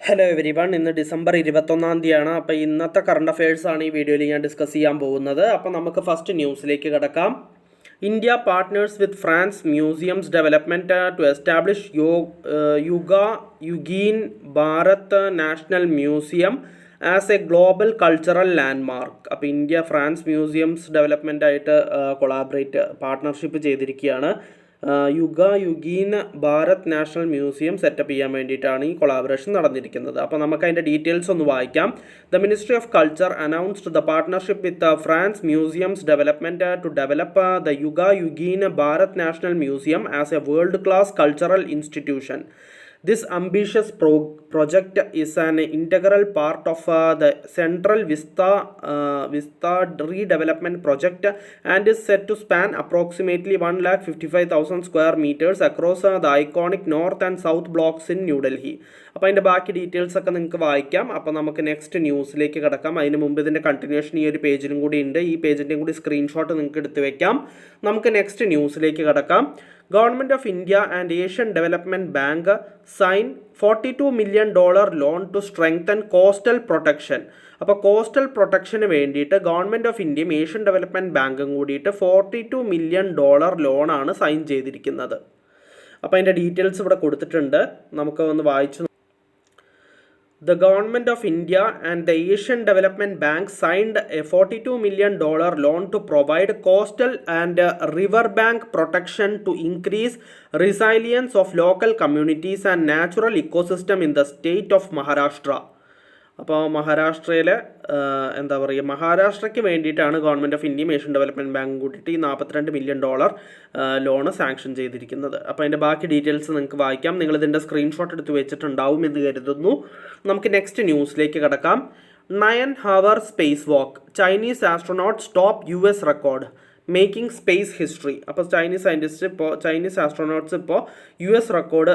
Hello every one, ഇന്ന് December 21 അപ്പോൾ ഇന്നത്തെ കറണ്ട് അഫയേഴ്സ് ആണ് ഈ വീഡിയോയിൽ ഞാൻ ഡിസ്കസ് ചെയ്യാൻ പോകുന്നത്. അപ്പോൾ നമുക്ക് ഫസ്റ്റ് ന്യൂസിലേക്ക് കിടക്കാം. India partners with France Museums Development to establish Yugeen Bharat National Museum as a global cultural landmark. അപ്പോൾ ഇന്ത്യ ഫ്രാൻസ് മ്യൂസിയംസ് ഡെവലപ്മെൻ്റ് ആയിട്ട് പാർട്ട്ണർഷിപ്പ് ചെയ്തിരിക്കുകയാണ്. Yugeen Bharat National Museum set up ചെയ്യാൻ വേണ്ടിയിട്ടാണ് ഈ കൊളാബറേഷൻ നടന്നിരിക്കുന്നത്. അപ്പോൾ നമുക്ക് അതിൻ്റെ ഡീറ്റെയിൽസ് ഒന്ന് വായിക്കാം. The Ministry of Culture announced the partnership with France Museums Development to develop the Yugeen Bharat National Museum as a world class cultural institution. This ambitious project is an integral part of the Central Vista redevelopment project and is set to span approximately 155,000 square meters across the iconic north and south blocks in New Delhi. അപ്പോൾ അതിൻ്റെ ബാക്കി details ഒക്കെ നിങ്ങൾക്ക് വായിക്കാം. അപ്പോൾ നമുക്ക് next ന്യൂസിലേക്ക് കിടക്കാം. അതിന് മുമ്പ് ഇതിൻ്റെ കണ്ടിന്യൂഷൻ ഈ ഒരു പേജിലും കൂടി ഉണ്ട്. ഈ പേജിൻ്റെയും കൂടി സ്ക്രീൻഷോട്ട് നിങ്ങൾക്ക് എടുത്ത് വെക്കാം. നമുക്ക് നെക്സ്റ്റ് ന്യൂസിലേക്ക് കിടക്കാം. Government of India and Asian development bank sign $42 million loan to strengthen coastal protection. അപ്പോൾ കോസ്റ്റൽ പ്രൊട്ടക്ഷന് വേണ്ടിയിട്ട് ഗവൺമെൻറ് ഓഫ് ഇന്ത്യയും ഏഷ്യൻ ഡെവലപ്മെൻറ്റ് ബാങ്കും കൂടിയിട്ട് $42 million ലോണാണ് സൈൻ ചെയ്തിരിക്കുന്നത്. അപ്പോൾ അതിൻ്റെ ഡീറ്റെയിൽസ് ഇവിടെ കൊടുത്തിട്ടുണ്ട്, നമുക്ക് ഒന്ന് വായിച്ചു. The government of India and the Asian Development Bank signed a $42 million loan to provide coastal and riverbank protection to increase resilience of local communities and natural ecosystem in the state of Maharashtra. അപ്പോൾ മഹാരാഷ്ട്രയിലെ മഹാരാഷ്ട്രയ്ക്ക് വേണ്ടിയിട്ടാണ് government of ഇന്ത്യയും Asian development ബാങ്കും കൂട്ടിയിട്ട് ഈ $42 million loan sanction ചെയ്തിരിക്കുന്നത്. അപ്പോൾ അതിൻ്റെ ബാക്കി ഡീറ്റെയിൽസ് നിങ്ങൾക്ക് വായിക്കാം. നിങ്ങളിതിൻ്റെ സ്ക്രീൻഷോട്ട് എടുത്ത് വെച്ചിട്ടുണ്ടാവും എന്ന് കരുതുന്നു. നമുക്ക് നെക്സ്റ്റ് ന്യൂസിലേക്ക് കിടക്കാം. 9-hour space walk, Chinese astronauts top US record, making space history. അപ്പോൾ ചൈനീസ് ആസ്ട്രോനോട്ട്സ് ഇപ്പോൾ US റെക്കോർഡ്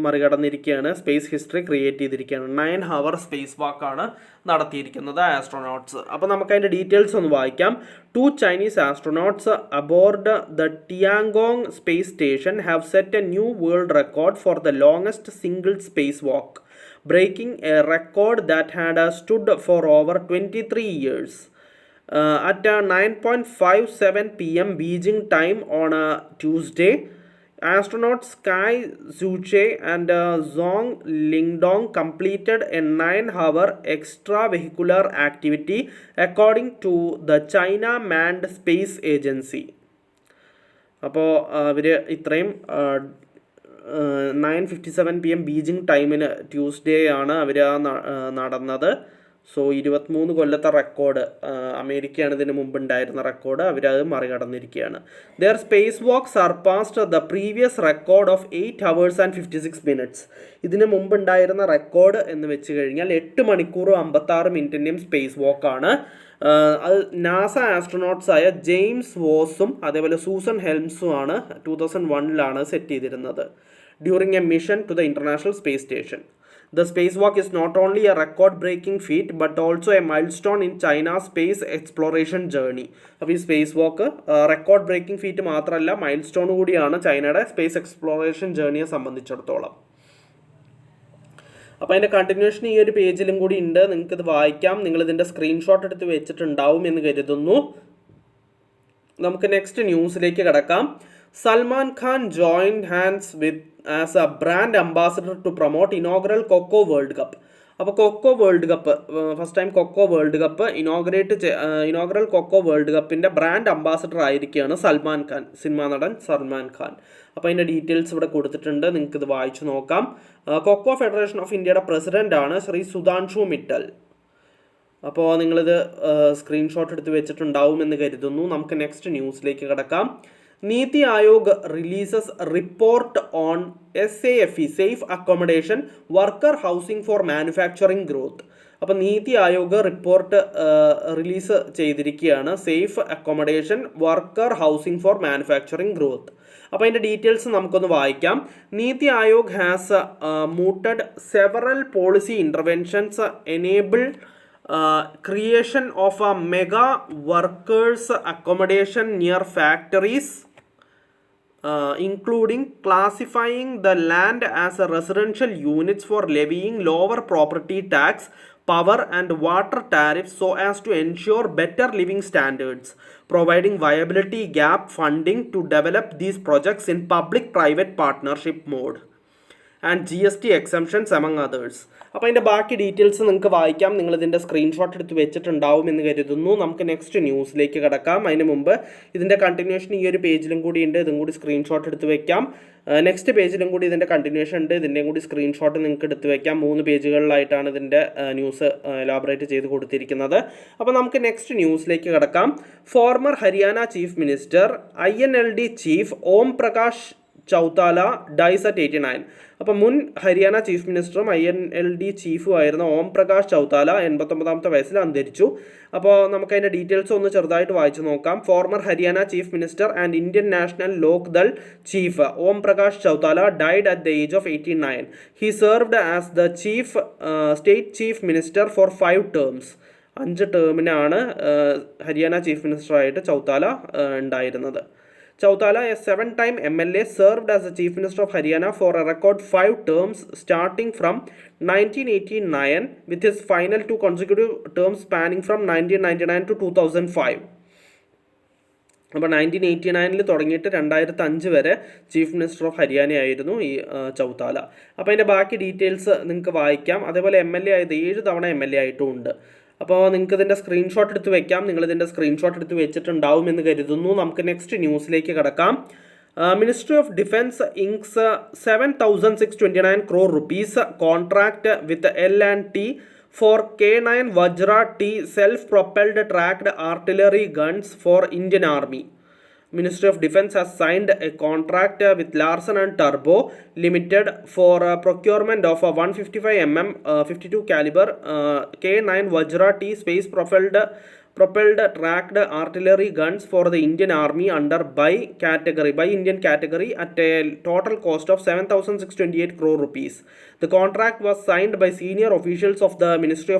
മറികടന്നിരിക്കുകയാണ്, സ്പേസ് ഹിസ്റ്ററി ക്രിയേറ്റ് ചെയ്തിരിക്കുകയാണ്. 9-hour സ്പേസ് വാക്കാണ് നടത്തിയിരിക്കുന്നത് ആസ്ട്രോനോട്ട്സ്. അപ്പോൾ നമുക്ക് അതിൻ്റെ ഡീറ്റെയിൽസ് ഒന്ന് വായിക്കാം. 2 Chinese astronauts aboard the Tiangong space station have set a new world record for the longest single spacewalk, breaking a record that had stood for over 23 years. At 9:57 p.m. Beijing time on Tuesday, astronauts Kai Zhuche and Zhong Lingdong completed a 9-hour extravehicular activity according to the China Manned Space Agency. അപ്പോൾ അവർ ഇത്രയും 9:57 p.m. Beijing ടൈമിന് Tuesday ആണ് അവർ നടന്നത്. So 23 കൊല്ലത്തെ record, അമേരിക്കയാണ് ഇതിന് മുമ്പ് ഉണ്ടായിരുന്ന റെക്കോർഡ്, അവരത് മറികടന്നിരിക്കുകയാണ്. Their space walk surpassed the previous record of 8 hours and 56 minutes. ഇതിന് മുമ്പ് ഉണ്ടായിരുന്ന റെക്കോർഡ് എന്ന് വെച്ച് കഴിഞ്ഞാൽ 8 മണിക്കൂറും 56 മിനിറ്റിൻ്റെയും സ്പേസ് വാക്കാണ്. അത് നാസ ആസ്ട്രോനോട്ട്സ് ആയ ജെയിംസ് വോസും അതേപോലെ സൂസൻ ഹെൽംസും ആണ് 2001 സെറ്റ് ചെയ്തിരുന്നത് during a mission to the international space station. The spacewalk is not only a record-breaking feat but also a milestone in China's space exploration journey. അപ്പോൾ ഈ space walk record breaking feat മാത്രമല്ല, milestone കൂടിയാണ് ചൈനയുടെ space exploration ജേർണിയെ സംബന്ധിച്ചിടത്തോളം. അപ്പോൾ അതിൻ്റെ continuation ഈ ഒരു പേജിലും കൂടി ഉണ്ട്, നിങ്ങൾക്കിത് വായിക്കാം. നിങ്ങളിതിൻ്റെ സ്ക്രീൻഷോട്ട് എടുത്ത് വെച്ചിട്ടുണ്ടാവും എന്ന് കരുതുന്നു. നമുക്ക് നെക്സ്റ്റ് ന്യൂസിലേക്ക് കിടക്കാം. Salman Khan joined hands with as a brand ambassador to promote inaugural Coco World Cup. അപ്പോൾ Coco World Cup, first time Coco World Cup inaugural Coco World കപ്പിൻ്റെ ബ്രാൻഡ് അംബാസഡർ ആയിരിക്കുകയാണ് സൽമാൻ ഖാൻ, സിനിമാ നടൻ സൽമാൻ ഖാൻ. അപ്പോൾ അതിൻ്റെ ഡീറ്റെയിൽസ് ഇവിടെ കൊടുത്തിട്ടുണ്ട്, നിങ്ങൾക്കിത് വായിച്ചു നോക്കാം. കൊക്കോ ഫെഡറേഷൻ ഓഫ് ഇന്ത്യയുടെ പ്രസിഡൻ്റാണ് ശ്രീ സുധാൻഷു മിറ്റൽ. അപ്പോൾ നിങ്ങളിത് സ്ക്രീൻഷോട്ട് എടുത്ത് വെച്ചിട്ടുണ്ടാവും എന്ന് കരുതുന്നു. നമുക്ക് നെക്സ്റ്റ് ന്യൂസിലേക്ക് കിടക്കാം. NITI Aayog releases report on SAFE, safe accommodation worker housing four manufacturing growth. അപ്പോൾ നീതി ആയോഗ് റിപ്പോർട്ട് റിലീസ് ചെയ്തിരിക്കുകയാണ്, safe accommodation worker housing four manufacturing growth. അപ്പോൾ അതിൻ്റെ ഡീറ്റെയിൽസ് നമുക്കൊന്ന് വായിക്കാം. NITI Aayog has mooted several policy interventions enable creation of a mega workers accommodation near factories including classifying the land as a residential units for levying lower property tax, power and water tariffs so as to ensure better living standards, providing viability gap funding to develop these projects in public-private partnership mode, and GST exemptions among others. അപ്പോൾ അതിൻ്റെ ബാക്കി details നിങ്ങൾക്ക് വായിക്കാം. നിങ്ങളിതിൻ്റെ screenshot എടുത്ത് വെച്ചിട്ടുണ്ടാവും എന്ന് കരുതുന്നു. നമുക്ക് നെക്സ്റ്റ് ന്യൂസിലേക്ക് കിടക്കാം. അതിന് മുമ്പ് ഇതിൻ്റെ കണ്ടിന്യൂഷൻ ഈ ഒരു പേജിലും കൂടി ഉണ്ട്. ഇതും കൂടി സ്ക്രീൻഷോട്ട് എടുത്ത് വെക്കാം. നെക്സ്റ്റ് പേജിലും കൂടി ഇതിൻ്റെ കണ്ടിന്യൂഷൻ ഉണ്ട്. ഇതിൻ്റെയും കൂടി സ്ക്രീൻഷോട്ട് നിങ്ങൾക്ക് എടുത്ത് വെക്കാം. 3 പേജുകളിലായിട്ടാണ് ഇതിൻ്റെ ന്യൂസ് എലാബറേറ്റ് ചെയ്ത് കൊടുത്തിരിക്കുന്നത്. അപ്പോൾ നമുക്ക് നെക്സ്റ്റ് ന്യൂസിലേക്ക് കിടക്കാം. Former Haryana chief minister INLD chief Om Prakash Chautala dies at 89. അപ്പോൾ മുൻ ഹരിയാന ചീഫ് മിനിസ്റ്ററും INLD ചീഫും ആയിരുന്ന ഓം പ്രകാശ് ചൗത്താല 89ാമത്തെ വയസ്സിൽ അന്തരിച്ചു. അപ്പോൾ നമുക്കതിൻ്റെ ഡീറ്റെയിൽസ് ഒന്ന് ചെറുതായിട്ട് വായിച്ചു നോക്കാം. Former Haryana chief minister and Indian National Lok Dal chief Om Prakash Chautala died at the age of 89. He served as the state chief minister for 5 terms. 5 ടേമിനാണ് ഹരിയാന ചീഫ് മിനിസ്റ്ററായിട്ട് ചൗത്താല ഉണ്ടായിരുന്നത്. Chautala, a 7-time MLA, served as the Chief Minister of Haryana for a record 5 terms starting from 1989, with his final 2 consecutive terms spanning from 1999 to 2005. അപ്പോൾ 1989 തുടങ്ങിയിട്ട് 2005 വരെ chief minister of Haryana ആയിരുന്നു ഈ ചൗത്താല. അപ്പോൾ അതിൻ്റെ ബാക്കി ഡീറ്റെയിൽസ് നിങ്ങൾക്ക് വായിക്കാം. അതേപോലെ MLA ആയത് 7 തവണ MLA ആയിട്ടും ഉണ്ട്. അപ്പോൾ നിങ്ങൾക്ക് ഇതിൻ്റെ സ്ക്രീൻഷോട്ട് എടുത്ത് വെക്കാം. നിങ്ങളിതിൻ്റെ സ്ക്രീൻഷോട്ട് എടുത്ത് വെച്ചിട്ടുണ്ടാവും എന്ന് കരുതുന്നു. നമുക്ക് നെക്സ്റ്റ് ന്യൂസിലേക്ക് കിടക്കാം. Ministry of Defence inks 7,629 crore rupees contract with L&T for K9 Vajra T self-propelled tracked artillery guns for Indian Army. Ministry of Defence has signed a contract with Larsen and Turbo Limited for procurement of a 155 mm 52 caliber K9 Vajra T space propelled tracked artillery guns for the Indian Army under by Indian category at a total cost of 7,628 crore rupees. The contract was signed by senior officials of the Ministry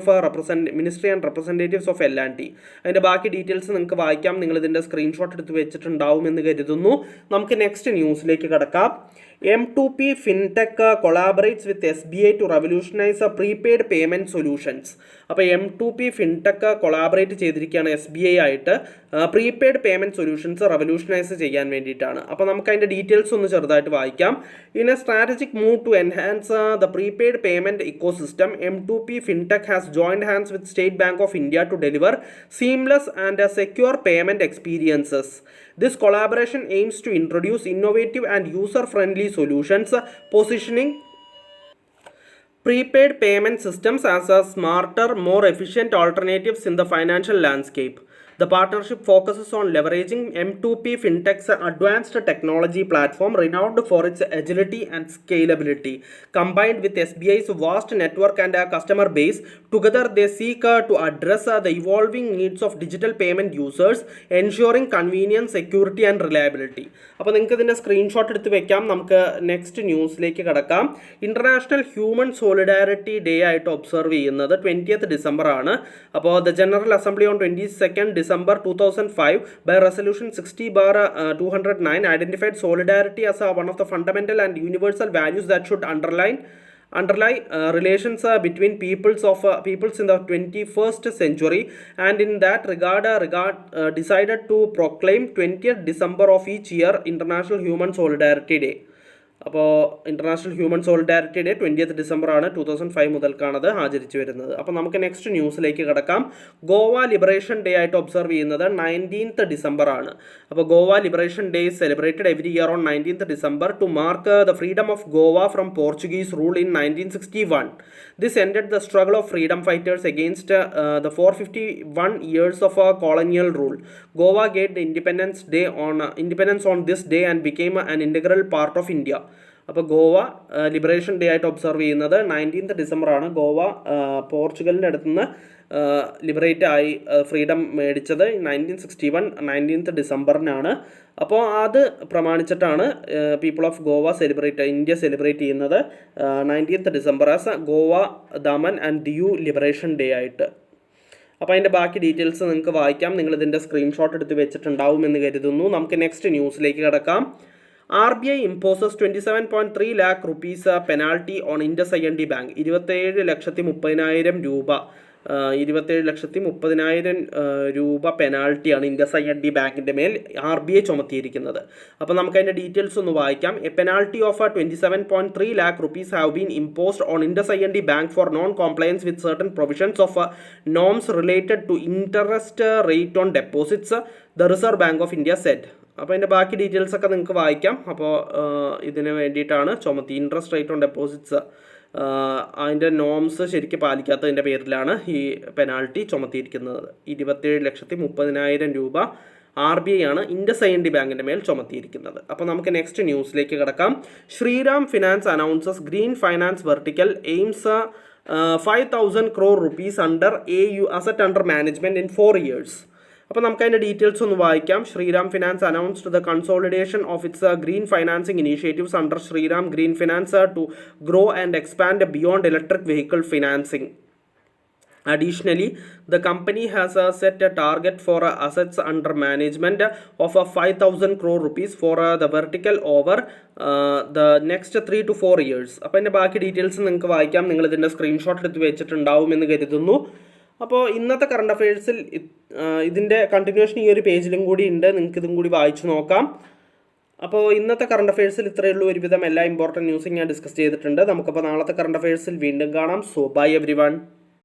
and representatives of L&T. അതിൻ്റെ ബാക്കി details നിങ്ങൾക്ക് വായിക്കാം. നിങ്ങളിതിൻ്റെ screenshot എടുത്ത് വെച്ചിട്ടുണ്ടാവും എന്ന് കരുതുന്നു. നമുക്ക് next ന്യൂസിലേക്ക് കിടക്കാം. M2P FinTech collaborates with SBI to revolutionize prepaid payment solutions. അപ്പോൾ M2P FinTech കൊളാബറേറ്റ് ചെയ്തിരിക്കുകയാണ് SBI ആയിട്ട് പ്രീപെയ്ഡ് പേയ്മെൻറ്റ് സൊല്യൂഷൻസ് റെവല്യൂഷനൈസ് ചെയ്യാൻ വേണ്ടിയിട്ടാണ്. അപ്പോൾ നമുക്ക് അതിൻ്റെ ഡീറ്റെയിൽസ് ഒന്ന് ചെറുതായിട്ട് വായിക്കാം. In a strategic move to enhance the prepaid payment ecosystem, M2P FinTech has joined hands with State Bank of India to deliver seamless and secure payment experiences. This collaboration aims to introduce innovative and user-friendly solutions, positioning prepaid payment systems as a smarter, more efficient alternatives in the financial landscape. The partnership focuses on leveraging M2P FinTech's advanced technology platform, renowned for its agility and scalability, combined with SBI's vast network and customer base. Together, they seek to address the evolving needs of digital payment users, ensuring convenience, security and reliability. അപ്പോൾ നിങ്ങൾക്ക് ഇതിൻ്റെ screenshot എടുത്ത് വെക്കാം. നമുക്ക് next ന്യൂസിലേക്ക് കിടക്കാം. International human solidarity day ആയിട്ട് observe ചെയ്യുന്നത് 20th December ആണ്. അപ്പോൾ the general assembly on 22nd December 2005 by resolution 60/209 identified solidarity as one of the fundamental and universal values that should underlie relations between peoples in the 21st century, and in that regard decided to proclaim 20th December of each year International Human Solidarity Day. അപ്പോൾ international human solidarity day 20th December ആണ്. 2005 മുതൽക്കാണത് ആചരിച്ചു വരുന്നത്. അപ്പോൾ നമുക്ക് next ന്യൂസിലേക്ക് കിടക്കാം. Goa liberation Day ആയിട്ട് observe ചെയ്യുന്നത് 19th December ആണ്. അപ്പോൾ Goa liberation day is celebrated every year on 19th December to mark the freedom of Goa from Portuguese rule in 1961. This ended the struggle of freedom fighters against the 451 years of colonial rule. Goa gained independence on this day and became an integral part of India. അപ്പോൾ Goa liberation Day ആയിട്ട് observe ചെയ്യുന്നത് 19th December ആണ്. ഗോവ പോർച്ചുഗലിൻ്റെ അടുത്തുനിന്ന് liberate ആയി freedom മേടിച്ചത് 1961 19th December അപ്പോൾ അത് പ്രമാണിച്ചിട്ടാണ് people of Goa India celebrate ചെയ്യുന്നത് 19th December as Goa Daman and Diu Liberation Day ആയിട്ട്. അപ്പോൾ അതിൻ്റെ ബാക്കി ഡീറ്റെയിൽസ് നിങ്ങൾക്ക് വായിക്കാം. നിങ്ങളിതിൻ്റെ സ്ക്രീൻഷോട്ട് എടുത്ത് വെച്ചിട്ടുണ്ടാവും എന്ന് കരുതുന്നു. നമുക്ക് നെക്സ്റ്റ് ന്യൂസിലേക്ക് കിടക്കാം. RBI imposes 27.3 lakh rupees penalty on Indus IND Bank. 27,30,000 രൂപ 27,30,000 രൂപ പെനാൽറ്റിയാണ് ഇൻഡസ് IND ബാങ്കിൻ്റെ മേൽ RBI ചുമത്തിയിരിക്കുന്നത്. അപ്പോൾ നമുക്ക് അതിൻ്റെ ഡീറ്റെയിൽസ് ഒന്ന് വായിക്കാം. A penalty of 27.3 lakh rupees have been imposed on Indus IND Bank for non-compliance with certain provisions of norms related to interest rate on deposits, the Reserve Bank of India said. അപ്പോൾ അതിൻ്റെ ബാക്കി details ഒക്കെ നിങ്ങൾക്ക് വായിക്കാം. അപ്പോൾ ഇതിന് വേണ്ടിയിട്ടാണ് ചുമത്തി ഇൻട്രസ്റ്റ് റേറ്റ് ഓൺ ഡെപ്പോസിറ്റ്സ് അതിൻ്റെ നോംസ് ശരിക്കും പാലിക്കാത്തതിൻ്റെ പേരിലാണ് ഈ പെനാൽറ്റി ചുമത്തിയിരിക്കുന്നത്. 27,30,000 രൂപ RBI ആണ് ഇൻഡസ് IND ബാങ്കിൻ്റെ മേൽ ചുമത്തിയിരിക്കുന്നത്. അപ്പോൾ നമുക്ക് നെക്സ്റ്റ് ന്യൂസിലേക്ക് കിടക്കാം. Shriram finance announces green finance vertical aims 5,000 crore rupees under AU asset under management in 4 years. അപ്പോൾ നമുക്ക് അതിൻ്റെ ഡീറ്റെയിൽസ് ഒന്ന് വായിക്കാം. Shriram finance announced the consolidation of its green financing initiatives under Shriram green finance to grow and expand beyond electric vehicle financing. Additionally, the company has set a target for assets under management of 5,000 crore rupees for the vertical over the next 3 to 4 years. അപ്പോൾ അതിൻ്റെ ബാക്കി details നിങ്ങൾക്ക് വായിക്കാം. നിങ്ങൾ ഇതിൻ്റെ screenshot എടുത്ത് വെച്ചിട്ടുണ്ടാവുമെന്ന് കരുതുന്നു. അപ്പോൾ ഇന്നത്തെ കറണ്ട് അഫയേഴ്സിൽ ഇതിൻ്റെ കണ്ടിന്യൂഷൻ ഈ ഒരു പേജിലും കൂടി ഉണ്ട്. നിങ്ങൾക്ക് ഇതും കൂടി വായിച്ചു നോക്കാം. അപ്പോൾ ഇന്നത്തെ കറണ്ട് അഫയേഴ്സിൽ ഇത്രയേ ഉള്ളൂ. ഒരുവിധം എല്ലാ ഇമ്പോർട്ടൻറ്റ് ന്യൂസും ഞാൻ ഡിസ്കസ് ചെയ്തിട്ടുണ്ട്. നമുക്കപ്പോൾ നാളത്തെ കറണ്ട് അഫയേഴ്സിൽ വീണ്ടും കാണാം. So bye every one.